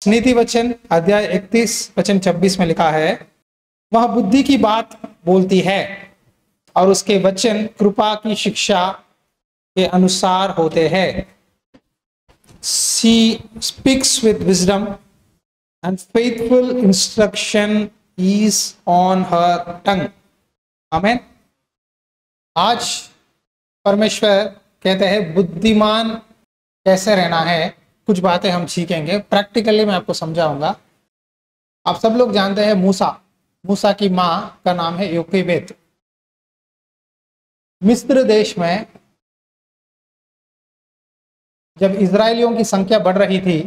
नीति वचन अध्याय 31 वचन 26 में लिखा है, वह बुद्धि की बात बोलती है और उसके वचन कृपा की शिक्षा के अनुसार होते हैं। She speaks with wisdom and faithful instruction is on her tongue. आमेन। आज परमेश्वर कहते हैं बुद्धिमान कैसे रहना है, कुछ बातें हम सीखेंगे। प्रैक्टिकली मैं आपको समझाऊंगा। आप सब लोग जानते हैं मूसा की माँ का नाम है योकेबेद। मिस्र देश में जब इजरायलियों की संख्या बढ़ रही थी,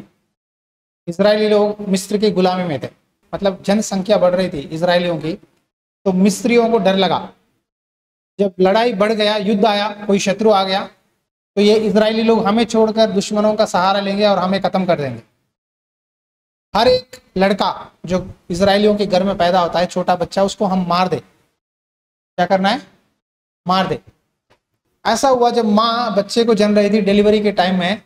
इजरायली लोग मिस्र की गुलामी में थे, मतलब जनसंख्या बढ़ रही थी इजरायलियों की, तो मिस्रियों को डर लगा। जब लड़ाई बढ़ गया, युद्ध आया, कोई शत्रु आ गया, तो ये इजरायली लोग हमें छोड़कर दुश्मनों का सहारा लेंगे और हमें खत्म कर देंगे। हर एक लड़का जो इजरायलियों के घर में पैदा होता है, छोटा बच्चा, उसको हम मार दे। क्या करना है? मार दे। ऐसा हुआ जब माँ बच्चे को जन्म रही थी डिलीवरी के टाइम में।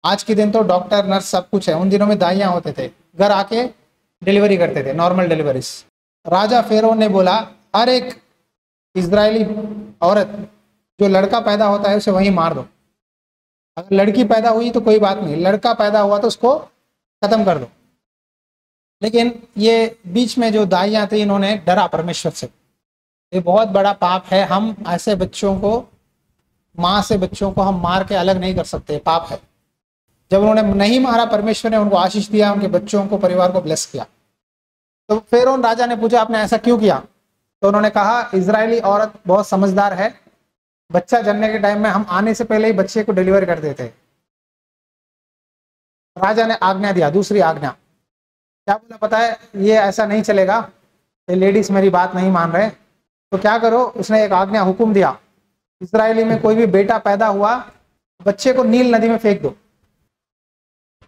आज के दिन तो डॉक्टर नर्स सब कुछ है, उन दिनों में दाइयाँ होते थे, घर आके डिलीवरी करते थे, नॉर्मल डिलीवरीज। राजा फेरोन ने बोला हर एक इजरायली औरत जो लड़का पैदा होता है उसे वहीं मार दो। अगर लड़की पैदा हुई तो कोई बात नहीं, लड़का पैदा हुआ तो उसको खत्म कर दो। लेकिन ये बीच में जो दाइयाँ थी, इन्होंने डरा परमेश्वर से। ये बहुत बड़ा पाप है, हम ऐसे बच्चों को, माँ से बच्चों को हम मार के अलग नहीं कर सकते, पाप है। जब उन्होंने नहीं मारा, परमेश्वर ने उनको आशीष दिया, उनके बच्चों को, परिवार को ब्लेस किया। तो फेरोन राजा ने पूछा आपने ऐसा क्यों किया? तो उन्होंने कहा इजरायली औरत बहुत समझदार है, बच्चा जन्मने के टाइम में हम आने से पहले ही बच्चे को डिलीवर कर देते। राजा ने आज्ञा दिया, दूसरी आज्ञा क्या बोला पता है? ये ऐसा नहीं चलेगा, ये लेडीज मेरी बात नहीं मान रहे, तो क्या करो? उसने एक आज्ञा, हुक्म दिया, इजरायली में कोई भी बेटा पैदा हुआ, बच्चे को नील नदी में फेंक दो।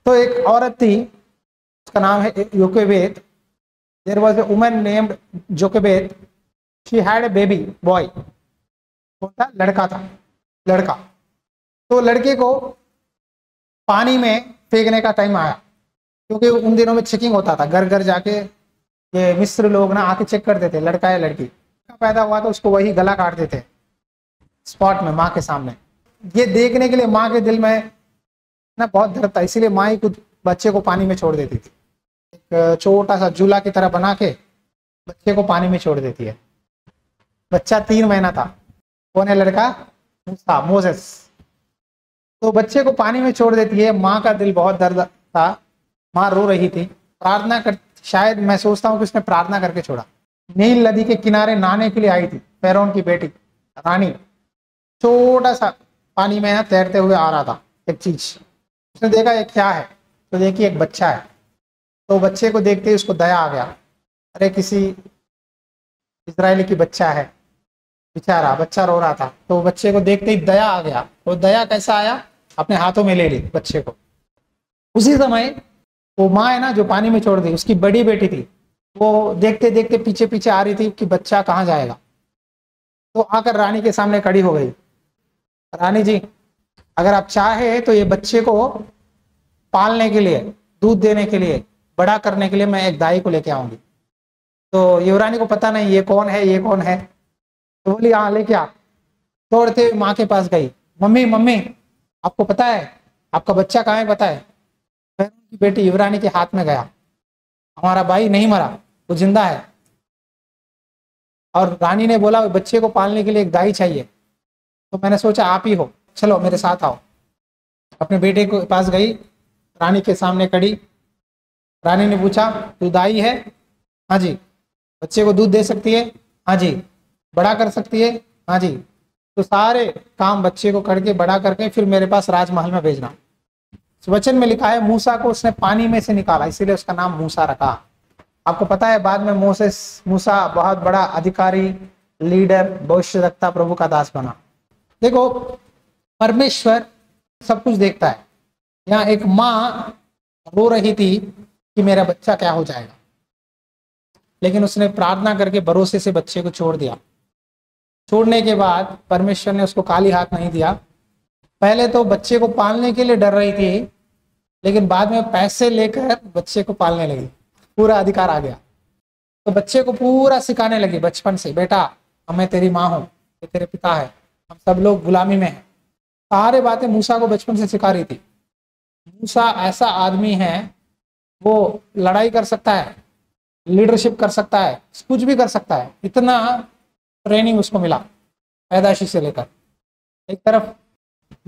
तो एक औरत थी, उसका नाम है Jochebed. There was a woman named Jochebed. She had a baby boy. कौन था? लड़का था, लड़का। तो लड़के को पानी में फेंकने का टाइम आया, क्योंकि उन दिनों में चेकिंग होता था, घर घर जाके ये मिस्र लोग ना आके चेक करते थे लड़का है लड़की। पैदा हुआ तो उसको वही गला काट देते स्पॉट में, माँ के सामने। ये देखने के लिए माँ के दिल में ना बहुत डर था, इसीलिए माँ ही खुद बच्चे को पानी में छोड़ देती थी। एक छोटा सा झूला की तरह बना के बच्चे को पानी में छोड़ देती है। बच्चा 3 महीना था। कौन है लड़का? मूसा, मोसेस। तो बच्चे को पानी में छोड़ देती है। माँ का दिल बहुत दर्द था, माँ रो रही थी, प्रार्थना कर, शायद मैं सोचता हूँ कि उसने प्रार्थना करके छोड़ा। नील नदी के किनारे नहाने के लिए आई थी फेरोन की बेटी रानी। छोटा सा पानी में तैरते हुए आ रहा था एक चीज, उसने देखा ये क्या है, तो देखिए एक बच्चा है। तो बच्चे को देखते ही उसको दया आ गया, अरे किसी इजरायली की बच्चा है, बेचारा बच्चा रो रहा था। तो बच्चे को देखते ही दया आ गया। वो दया कैसा आया? अपने हाथों में ले ली बच्चे को। उसी समय वो माँ है ना जो पानी में छोड़ दी, उसकी बड़ी बेटी थी, वो देखते देखते पीछे पीछे आ रही थी कि बच्चा कहाँ जाएगा। तो आकर रानी के सामने खड़ी हो गई, रानी जी अगर आप चाहे तो ये बच्चे को पालने के लिए, दूध देने के लिए, बड़ा करने के लिए मैं एक दाई को लेके आऊंगी। तो युवरानी को पता नहीं ये कौन है, ये कौन है। तो बोली हाँ लेके आ। दौड़ते माँ के पास गई, मम्मी मम्मी आपको पता है आपका बच्चा कहाँ है? पता है? फिर उनकी बेटी युवरानी के हाथ में गया, हमारा भाई नहीं मरा, वो जिंदा है। और रानी ने बोला बच्चे को पालने के लिए एक दाई चाहिए। तो मैंने सोचा आप ही हो, चलो मेरे साथ आओ। अपने बेटे के पास गई, रानी के सामने खड़ी। रानी ने पूछा तू दाई है? हाँ जी। बच्चे को दूध दे सकती है? हाँ जी। बड़ा कर सकती है? हाँ जी। तो सारे काम बच्चे को करके बड़ा करके फिर मेरे पास राजमहल में भेजना। वचन में लिखा है मूसा को उसने पानी में से निकाला, इसीलिए उसका नाम मूसा रखा। आपको पता है बाद में मूसा बहुत बड़ा अधिकारी, लीडर, भविष्यवक्ता, प्रभु का दास बना। देखो परमेश्वर सब कुछ देखता है। यहाँ एक माँ रो रही थी कि मेरा बच्चा क्या हो जाएगा, लेकिन उसने प्रार्थना करके भरोसे से बच्चे को छोड़ दिया। छोड़ने के बाद परमेश्वर ने उसको खाली हाथ नहीं दिया। पहले तो बच्चे को पालने के लिए डर रही थी, लेकिन बाद में पैसे लेकर बच्चे को पालने लगी, पूरा अधिकार आ गया। तो बच्चे को पूरा सिखाने लगी बचपन से, बेटा मैं तेरी माँ हूँ, ये तेरे पिता है, हम सब लोग गुलामी में हैं। सारे बातें मूसा को बचपन से सिखा रही थी। मूसा ऐसा आदमी है, वो लड़ाई कर सकता है, लीडरशिप कर सकता है, कुछ भी कर सकता है, इतना ट्रेनिंग उसको मिला पैदाइशी से लेकर। एक तरफ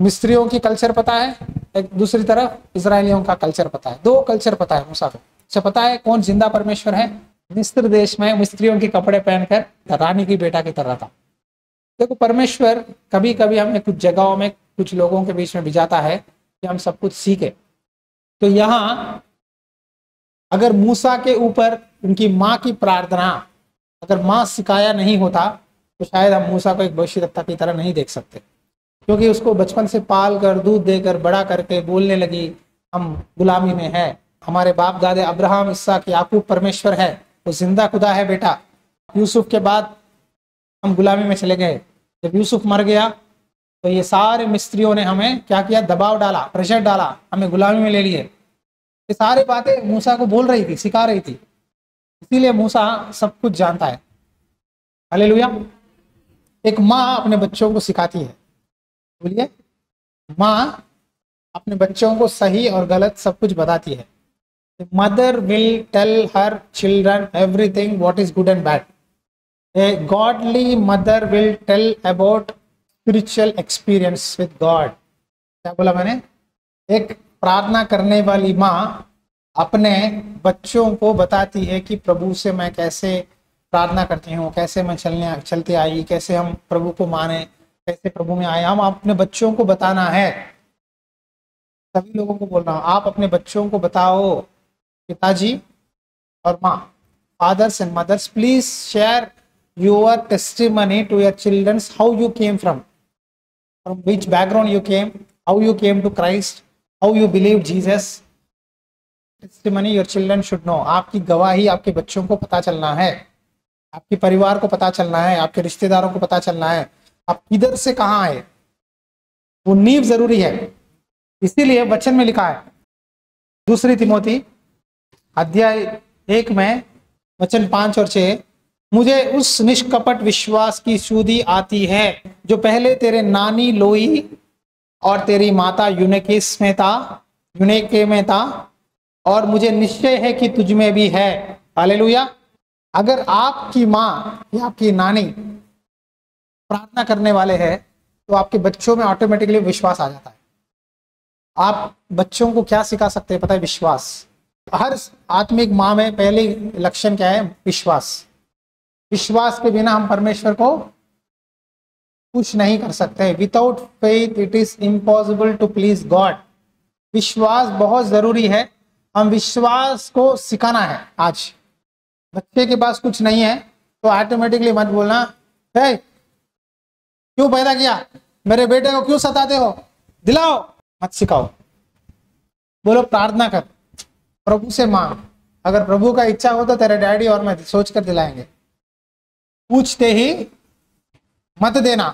मिस्रियों की कल्चर पता है, एक दूसरी तरफ इजरायलियों का कल्चर पता है, दो कल्चर पता है मूसा को। उसे पता है कौन जिंदा परमेश्वर है। मिस्र देश में मिस्रियों के कपड़े पहनकर रानी की बेटा की तरह था। देखो परमेश्वर कभी कभी हमें कुछ जगहों में कुछ लोगों के बीच में भिजाता है कि हम सब कुछ सीखे। तो यहाँ अगर मूसा के ऊपर उनकी माँ की प्रार्थना, अगर माँ सिखाया नहीं होता तो शायद हम मूसा को एक भविष्यद्वक्ता की तरह नहीं देख सकते, क्योंकि उसको बचपन से पाल कर दूध देकर बड़ा करके बोलने लगी हम गुलामी में है, हमारे बाप दादे अब्राहम इसहाक याकूब परमेश्वर है, वो जिंदा खुदा है बेटा। यूसुफ के बाद हम गुलामी में चले गए, जब यूसुफ मर गया तो ये सारे मिस्त्रियों ने हमें क्या किया, दबाव डाला, प्रेशर डाला, हमें गुलामी में ले लिए। ये सारी बातें मूसा को बोल रही थी, सिखा रही थी, इसीलिए मूसा सब कुछ जानता है। हालेलुया। एक माँ अपने बच्चों को सिखाती है, बोलिए, माँ अपने बच्चों को सही और गलत सब कुछ बताती है। Mother will tell her children everything what is good and bad. A godly mother will tell about spiritual experience with God. क्या बोला मैंने? एक प्रार्थना करने वाली माँ अपने बच्चों को बताती है कि प्रभु से मैं कैसे प्रार्थना करती हूँ, कैसे मैं चलते आई, कैसे हम प्रभु को माने, कैसे प्रभु में आए। हम अपने बच्चों को बताना है। सभी लोगों को बोल रहा हूँ, आप अपने बच्चों को बताओ, पिताजी और माँ, fathers and mothers, please share your testimony to your childrens, how you came from which background you came, how you came to Christ, how you believe Jesus. Testimony your children should know. आपकी गवाही आपके बच्चों को पता चलना है, आपके परिवार को पता चलना है, आपके रिश्तेदारों को पता चलना है, आप किधर से कहाँ आए, वो नींव जरूरी है। इसीलिए वचन में लिखा है, दूसरी तिमोथी अध्याय 1 में वचन 5 और 6, मुझे उस निष्कपट विश्वास की सुधि आती है जो पहले तेरे नानी लोई और तेरी माता यूनेके में था, और मुझे निश्चय है कि तुझ में भी है। हालेलुया। अगर आपकी माँ या आपकी नानी प्रार्थना करने वाले हैं तो आपके बच्चों में ऑटोमेटिकली विश्वास आ जाता है। आप बच्चों को क्या सिखा सकते हैं पता है? विश्वास। हर आत्मिक माँ में पहले लक्षण क्या है? विश्वास। विश्वास के बिना हम परमेश्वर को कुछ नहीं कर सकते। Without faith it is impossible to please God. विश्वास बहुत जरूरी है। हम विश्वास को सिखाना है। आज बच्चे के पास कुछ नहीं है तो ऑटोमेटिकली मत बोलना, हे क्यों पैदा किया, मेरे बेटे को क्यों सताते हो, दिलाओ, मत सिखाओ। बोलो प्रार्थना कर, प्रभु से मांग। अगर प्रभु का इच्छा हो तो तेरे डैडी और मैं सोच कर दिलाएंगे। पूछते ही मत देना।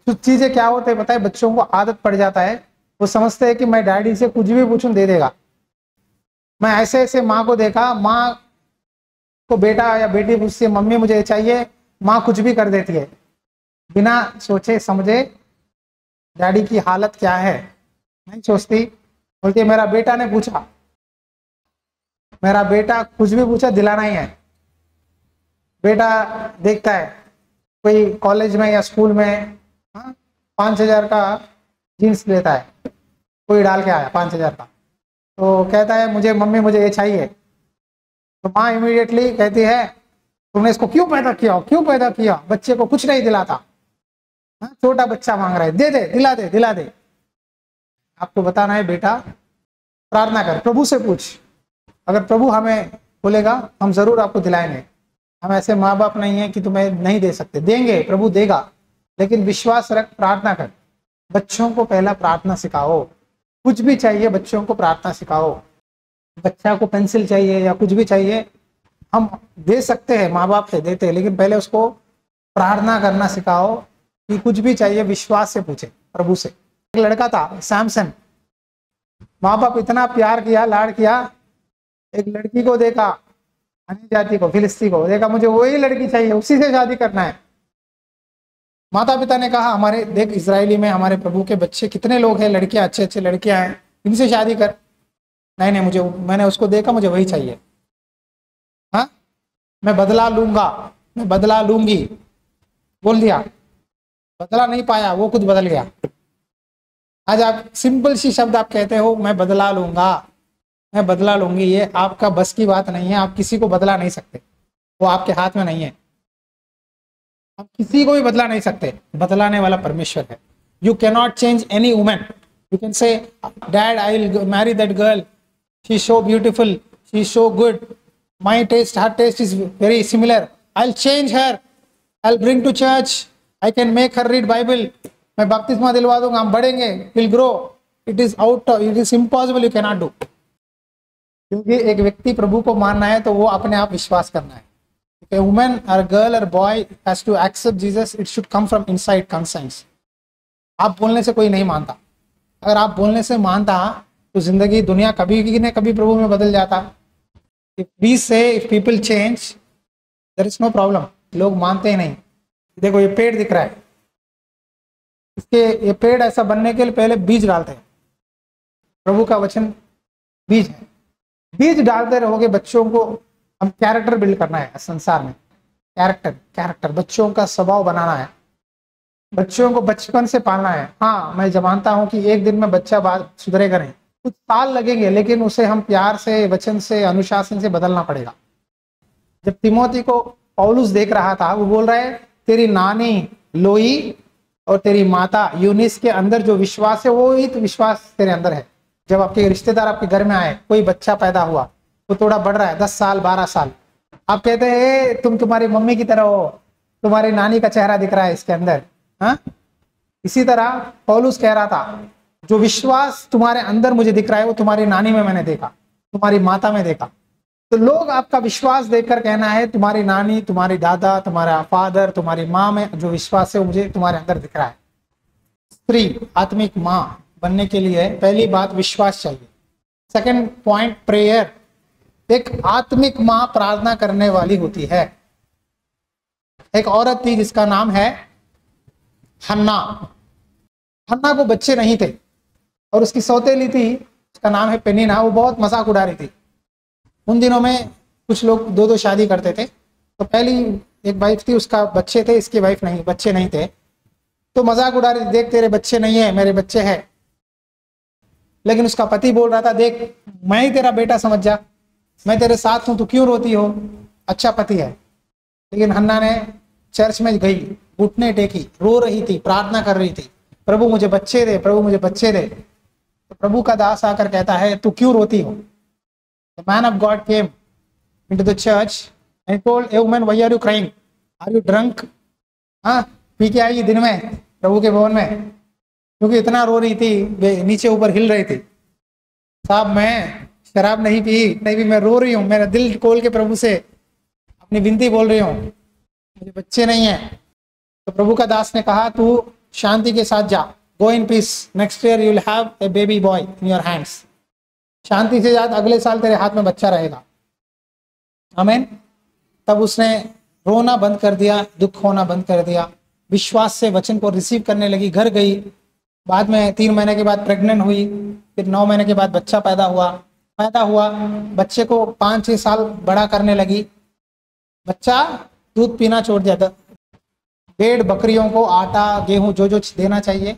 कुछ चीजें क्या होते हैं पता है? बच्चों को आदत पड़ जाता है, वो समझते हैं कि मैं डैडी से कुछ भी पूछूं दे देगा। मैं ऐसे ऐसे माँ को देखा, माँ को बेटा या बेटी पूछती है मम्मी मुझे चाहिए, माँ कुछ भी कर देती है बिना सोचे समझे डैडी की हालत क्या है नहीं सोचती। बोलती है मेरा बेटा ने पूछा, मेरा बेटा कुछ भी पूछा दिलाना ही है। बेटा देखता है कोई कॉलेज में या स्कूल में 5,000 का जीन्स लेता है, कोई डाल के आया 5,000 का, तो कहता है मुझे मम्मी मुझे ये चाहिए। तो माँ इमीडिएटली कहती है तुमने इसको क्यों पैदा किया, क्यों पैदा किया, बच्चे को कुछ नहीं दिलाता। छोटा बच्चा मांग रहा है, दे दे, दिला दे, दिला दे। आपको बताना है बेटा प्रार्थना कर, प्रभु से पूछ। अगर प्रभु हमें बोलेगा हम जरूर आपको दिलाएंगे। हम ऐसे माँ बाप नहीं है कि तुम्हें नहीं दे सकते, देंगे, प्रभु देगा, लेकिन विश्वास रख, प्रार्थना कर। बच्चों को पहला प्रार्थना सिखाओ। कुछ भी चाहिए बच्चों को प्रार्थना सिखाओ। बच्चा को पेंसिल चाहिए या कुछ भी चाहिए हम दे सकते हैं, माँ बाप से देते हैं, लेकिन पहले उसको प्रार्थना करना सिखाओ कि कुछ भी चाहिए विश्वास से पूछे प्रभु से। एक लड़का था सैमसन, माँ बाप इतना प्यार किया, लाड किया, एक लड़की को देखा, अन्य जाति को, फिलिस्ती को देखा, मुझे वही लड़की चाहिए, उसी से शादी करना है। माता पिता ने कहा हमारे देख इजरायली में हमारे प्रभु के बच्चे कितने लोग हैं, लड़कियां अच्छे अच्छे लड़कियां हैं, इनसे शादी कर। नहीं नहीं, मुझे, मैंने उसको देखा, मुझे वही चाहिए। हाँ, मैं बदला लूंगा, मैं बदला लूंगी बोल दिया, बदला नहीं पाया, वो खुद बदल गया। आज आप सिंपल सी शब्द आप कहते हो मैं बदला लूंगा, मैं बदला लूंगी, ये आपका बस की बात नहीं है। आप किसी को बदला नहीं सकते, वो आपके हाथ में नहीं है। आप किसी को भी बदला नहीं सकते, बदलाने वाला परमेश्वर है। You can not change any woman. You can say dad I will marry that girl, she is so beautiful, she is so good, my taste, her taste is very similar, I will change her, I will bring to church, I can make her read Bible, मैं बपतिस्मा दिलवा दूंगा, हम बढ़ेंगे, will grow. It is out, it is impossible, you can not do. क्योंकि एक व्यक्ति प्रभु को मानना है तो वो अपने आप विश्वास करना है। If a woman or a girl or boy has to accept Jesus, it should come from inside conscience. आप बोलने से कोई नहीं मानता। अगर आप बोलने से मानता तो जिंदगी दुनिया कभी न कभी प्रभु में बदल जाता। If we say, if people change, there is no problem. लोग मानते ही नहीं। देखो ये पेड़ दिख रहा है, इसके ये पेड़ ऐसा बनने के लिए पहले बीज डालते हैं। प्रभु का वचन बीज है, बीज डालते रहोगे। बच्चों को हम कैरेक्टर बिल्ड करना है संसार में, कैरेक्टर बच्चों का स्वभाव बनाना है, बच्चों को बचपन से पालना है। हाँ, मैं जानता हूं कि एक दिन में बच्चा बात सुधरेगा नहीं, कुछ साल लगेंगे, लेकिन उसे हम प्यार से, वचन से, अनुशासन से बदलना पड़ेगा। जब तिमोथी को पौलुस देख रहा था, वो बोल रहा है तेरी नानी लोई और तेरी माता यूनिस के अंदर जो विश्वास है वो ही तो विश्वास तेरे अंदर है। जब आपके रिश्तेदार आपके घर में आए, कोई बच्चा पैदा हुआ, वो थोड़ा बढ़ रहा है, 10 साल 12 साल, आप कहते हैं तुम तुम्हारी मम्मी की तरह हो, तुम्हारी नानी का चेहरा दिख रहा है इसके अंदर। हाँ, इसी तरह पौलुस कह रहा था जो विश्वास तुम्हारे अंदर मुझे दिख रहा है वो तुम्हारी नानी में मैंने देखा, तुम्हारी माता में देखा। तो लोग आपका विश्वास देखकर कहना है तुम्हारी नानी, तुम्हारी दादा, तुम्हारा फादर, तुम्हारी माँ में जो विश्वास है वो मुझे तुम्हारे अंदर दिख रहा है। स्त्री आत्मिक माँ बनने के लिए पहली बात विश्वास चाहिए। Second point prayer. एक आत्मिक माँ प्रार्थना करने वाली होती है। एक औरत थी जिसका नाम है हन्ना। हन्ना को बच्चे नहीं थे और उसकी सौतेली थी, उसका नाम है पेनिना। वो बहुत मजाक उड़ा रही थी। उन दिनों में कुछ लोग दो दो शादी करते थे, तो पहली एक वाइफ थी, उसका बच्चे थे, इसकी वाइफ नहीं, बच्चे नहीं थे, तो मजाक उड़ा रही थी, देख तेरे बच्चे नहीं है, मेरे बच्चे हैं। लेकिन उसका पति बोल रहा था देख मैं ही तेरा बेटा समझ जा, मैं तेरे साथ हूं, तू क्यों रोती हो। अच्छा पति है। लेकिन हन्ना ने चर्च में गई, घुटने टेकी, रो रही थी, प्रार्थना कर रही थी, प्रभु मुझे बच्चे दे, प्रभु मुझे बच्चे दे। तो प्रभु का दास आकर कहता है तू क्यों रोती हो। The man of God came into the church and told, "Hey woman, why are you crying? Are you drunk?" हाँ, पी के आई दिन में प्रभु के भवन में, क्योंकि इतना रो रही थी, नीचे ऊपर हिल रही थी। साहब मैं शराब नहीं पी, नहीं भी, मैं रो रही हूँ, मेरा दिल खोल के प्रभु से अपनी विनती बोल रही हूँ, मुझे बच्चे नहीं है। तो प्रभु का दास ने कहा तू शांति के साथ जा, go in peace, next year you will have a baby boy in your hands. शांति से जा, अगले साल तेरे हाथ में बच्चा रहेगा। आमीन। तब उसने रोना बंद कर दिया, दुख होना बंद कर दिया, विश्वास से वचन को रिसीव करने लगी, घर गई। बाद में 3 महीने के बाद प्रेग्नेंट हुई, फिर 9 महीने के बाद बच्चा पैदा हुआ। बच्चे को 5-6 साल बड़ा करने लगी। बच्चा दूध पीना छोड़ दिया था। भेड़ बकरियों को आटा गेहूं जो जो देना चाहिए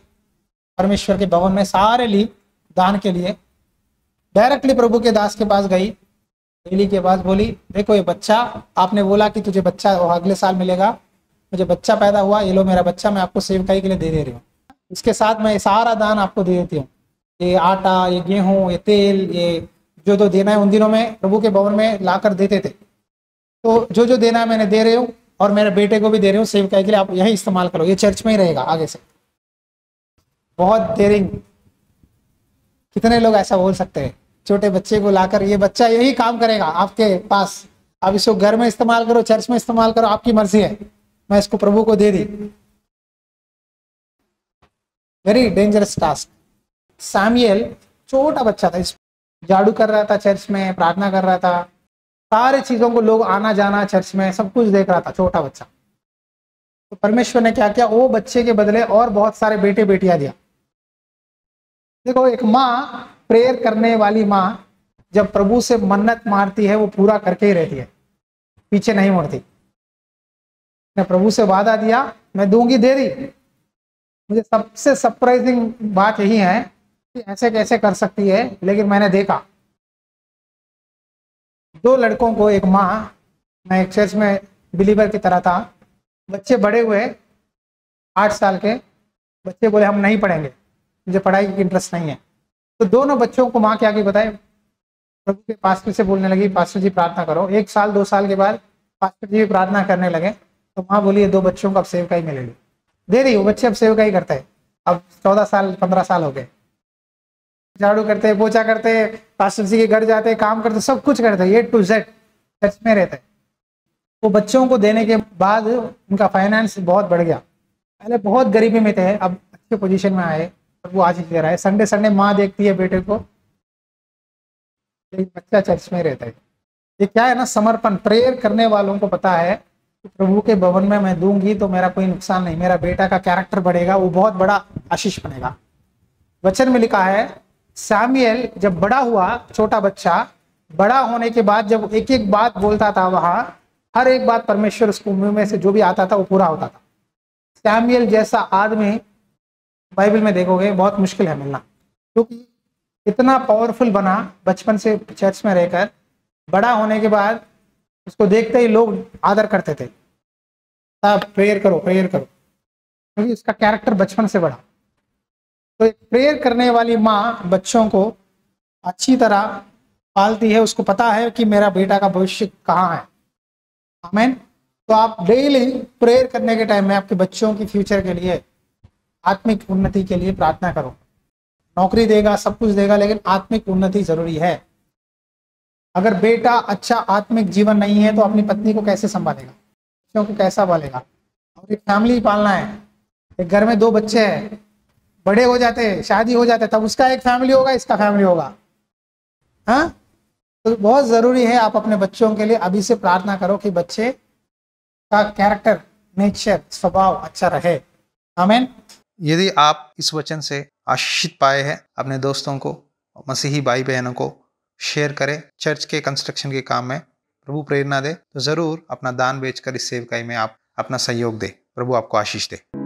परमेश्वर के भवन में सारे ली दान के लिए। डायरेक्टली प्रभु के दास के पास गई, एली के पास, बोली देखो ये बच्चा, आपने बोला कि तुझे बच्चा अगले साल मिलेगा, मुझे बच्चा पैदा हुआ, ये लो मेरा बच्चा, मैं आपको सेवकाई के लिए दे रही हूँ। इसके साथ मैं सारा दान आपको दे देती हूँ, ये आटा, ये गेहूं, ये तेल, ये जो जो देना है। उन दिनों में प्रभु के भवन में लाकर देते थे। तो जो जो देना है मैंने दे रही हूँ, और मेरे बेटे को भी दे रही हूँ सेवकाई के लिए, आप यही इस्तेमाल करो, ये चर्च में ही रहेगा आगे से। बहुत डेयरिंग। कितने लोग ऐसा बोल सकते हैं, छोटे बच्चे को लाकर, ये बच्चा यही काम करेगा आपके पास, आप इसको घर में इस्तेमाल करो, चर्च में इस्तेमाल करो, आपकी मर्जी है, मैं इसको प्रभु को दे दी। Very dangerous task. सैमुएल छोटा बच्चा था, इस झाड़ू कर रहा था चर्च में, प्रार्थना कर रहा था, सारे चीजों को लोग आना जाना चर्च में सब कुछ देख रहा था, छोटा बच्चा। तो परमेश्वर ने क्या किया, वो बच्चे के बदले और बहुत सारे बेटे बेटियां दिया। देखो, एक माँ, प्रेयर करने वाली माँ जब प्रभु से मन्नत मारती है वो पूरा करके ही रहती है, पीछे नहीं मुड़ती। ने प्रभु से वादा दिया, मैं दूंगी, दे दी। मुझे सबसे सरप्राइजिंग बात यही है कि ऐसे कैसे कर सकती है, लेकिन मैंने देखा 2 लड़कों को, एक माँ, मैं एक चर्च में बिलीवर की तरह था, बच्चे बड़े हुए 8 साल के बच्चे, बोले हम नहीं पढ़ेंगे, मुझे पढ़ाई की इंटरेस्ट नहीं है। तो दोनों बच्चों को माँ क्या की बताए, प्रभु के पास्टर से बोलने लगी, पास्टर जी प्रार्थना करो। 1 साल 2 साल के बाद पास्टर जी भी प्रार्थना करने लगे, तो माँ बोली 2 बच्चों को अब सेवकाई मिलेगी, दे दी। वो बच्चे अब सेवकाई करते हैं, अब 14 साल 15 साल हो गए, झाड़ू करते, पोछा करते, पास्टर जी के घर जाते, काम करते, सब कुछ करते, A to Z चर्च में रहते। वो बच्चों को देने के बाद उनका फाइनेंस बहुत बढ़ गया। पहले बहुत गरीबी में थे, अब अच्छे पोजीशन में आए, और वो आज ही दे रहा है। संडे संडे माँ देखती है बेटे को, बच्चा चर्च में रहता है। ये क्या है ना, समर्पण। प्रेयर करने वालों को पता है कि प्रभु के भवन में मैं दूंगी तो मेरा कोई नुकसान नहीं, मेरा बेटा का कैरेक्टर बढ़ेगा, वो बहुत बड़ा आशीष बनेगा। वचन में लिखा है, सैमुएल जब बड़ा हुआ, छोटा बच्चा बड़ा होने के बाद जब एक एक बात बोलता था, वहां हर एक बात परमेश्वर उसको मुंह में से जो भी आता था वो पूरा होता था। सैमुएल जैसा आदमी बाइबल में देखोगे बहुत मुश्किल है मिलना, क्योंकि इतना पावरफुल बना बचपन से चर्च में रहकर, बड़ा होने के बाद उसको देखते ही लोग आदर करते थे, प्रेयर करो प्रेयर करो, क्योंकि उसका कैरेक्टर बचपन से बड़ा। तो एक प्रेयर करने वाली माँ बच्चों को अच्छी तरह पालती है, उसको पता है कि मेरा बेटा का भविष्य कहाँ है। आमीन। तो आप डेली प्रेयर करने के टाइम में आपके बच्चों की फ्यूचर के लिए, आत्मिक उन्नति के लिए प्रार्थना करो। नौकरी देगा, सब कुछ देगा, लेकिन आत्मिक उन्नति जरूरी है। अगर बेटा अच्छा आत्मिक जीवन नहीं है तो अपनी पत्नी को कैसे संभालेगा, बच्चों को कैसा पालेगा। और एक फैमिली पालना है, एक घर में 2 बच्चे हैं, बड़े हो जाते, शादी हो जाते, तब उसका एक फैमिली होगा, इसका फैमिली होगा। हाँ, तो बहुत जरूरी है आप अपने बच्चों के लिए अभी से प्रार्थना करो कि बच्चे का कैरेक्टर, नेचर, स्वभाव अच्छा रहे। आमीन। यदि आप इस वचन से आशीषित पाए हैं, अपने दोस्तों को, मसीही भाई बहनों को शेयर करें। चर्च के कंस्ट्रक्शन के काम में प्रभु प्रेरणा दे तो जरूर अपना दान बेचकर इस सेवकाई में आप अपना सहयोग दे। प्रभु आपको आशीष दे।